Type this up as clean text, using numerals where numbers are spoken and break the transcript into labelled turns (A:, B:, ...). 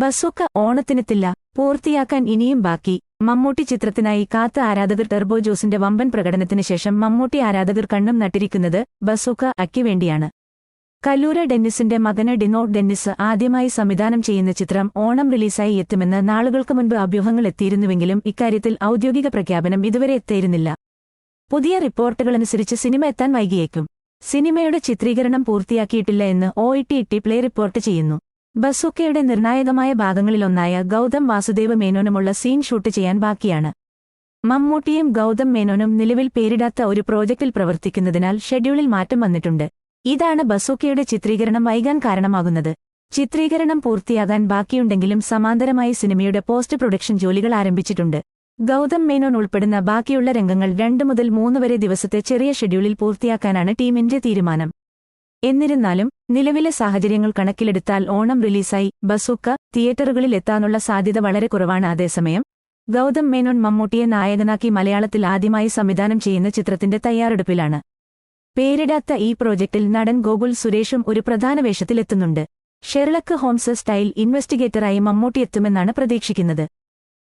A: Bazooka ഓണത്തിനെത്തില്ല, പൂർത്തിയാക്കാൻ ഇനിയും ബാക്കി. മമ്മൂട്ടി ചിത്രത്തിനായി കാത്ത ആരാധകർ. ടർബോ ജോസിന്റെ വമ്പൻ പ്രകടനത്തിന് ശേഷം മമ്മൂട്ടി ആരാധകർ കണ്ണും നട്ടിരിക്കുന്നത് ബസൂക്ക അയ്ക്ക് വേണ്ടിയാണ്. കല്ലൂര ഡെന്നിസിന്റെ മകന് ഡിനോ ഡെന്നിസ് ആദ്യമായി സംവിധാനം ചെയ്യുന്ന ചിത്രം ഓണം റിലീസായി എത്തുമെന്ന് നാളുകൾക്ക് മുൻപ് അഭ്യൂഹങ്ങൾ എത്തിയിരുന്നുവെങ്കിലും ഇക്കാര്യത്തിൽ ഔദ്യോഗിക പ്രഖ്യാപനം ഇതുവരെ എത്തിയിരുന്നില്ല. പുതിയ റിപ്പോർട്ടുകളനുസരിച്ച് സിനിമ എത്താൻ വൈകിയേക്കും. സിനിമയുടെ ചിത്രീകരണം പൂർത്തിയാക്കിയിട്ടില്ല എന്ന് OTT പ്ലേ റിപ്പോർട്ട് ചെയ്യുന്നു. ബസൂക്കയുടെ നിർണായകമായ ഭാഗങ്ങളിലൊന്നായ ഗൗതം വാസുദേവ് മേനോനുമുള്ള സീൻ ഷൂട്ട് ചെയ്യാൻ ബാക്കിയാണ്. മമ്മൂട്ടിയും ഗൗതം മേനോനും നിലവിൽ പേരിടാത്ത ഒരു പ്രോജക്റ്റിൽ പ്രവർത്തിക്കുന്നതിനാൽ ഷെഡ്യൂളിൽ മാറ്റം വന്നിട്ടുണ്ട്. ഇതാണ് ബസൂക്കയുടെ ചിത്രീകരണം വൈകാൻ കാരണമാകുന്നത്. ചിത്രീകരണം പൂർത്തിയാകാൻ ബാക്കിയുണ്ടെങ്കിലും സമാന്തരമായി സിനിമയുടെ പോസ്റ്റ് പ്രൊഡക്ഷൻ ജോലികൾ ആരംഭിച്ചിട്ടുണ്ട്. ഗൗതം മേനോൻ ഉൾപ്പെടുന്ന ബാക്കിയുള്ള രംഗങ്ങൾ 2 മുതൽ 3 വരെ ദിവസത്തെ ചെറിയ ഷെഡ്യൂളിൽ പൂർത്തിയാക്കാനാണ് ടീമിന്റെ തീരുമാനം. എന്നിരുന്നാലും നിലവിലെ സാഹചര്യങ്ങൾ കണക്കിലെടുത്താൽ ഓണം റിലീസായി ബസൂക്ക തിയേറ്ററുകളിൽ എത്താനുള്ള സാധ്യത വളരെ കുറവാണ്. അതേസമയം ഗൗതം മേനോൻ മമ്മൂട്ടിയെ നായകനാക്കി മലയാളത്തിൽ ആദ്യമായി സംവിധാനം ചെയ്യുന്ന ചിത്രത്തിന്റെ തയ്യാറെടുപ്പിലാണ്. പേരിടാത്ത ഈ പ്രോജക്റ്റിൽ നടൻ ഗോകുൽ സുരേഷും ഒരു പ്രധാന വേഷത്തിലെത്തുന്നുണ്ട്. ഷെർലക്ക് ഹോംസ് സ്റ്റൈൽ ഇൻവെസ്റ്റിഗേറ്ററായി മമ്മൂട്ടി എത്തുമെന്നാണ് പ്രതീക്ഷിക്കുന്നത്.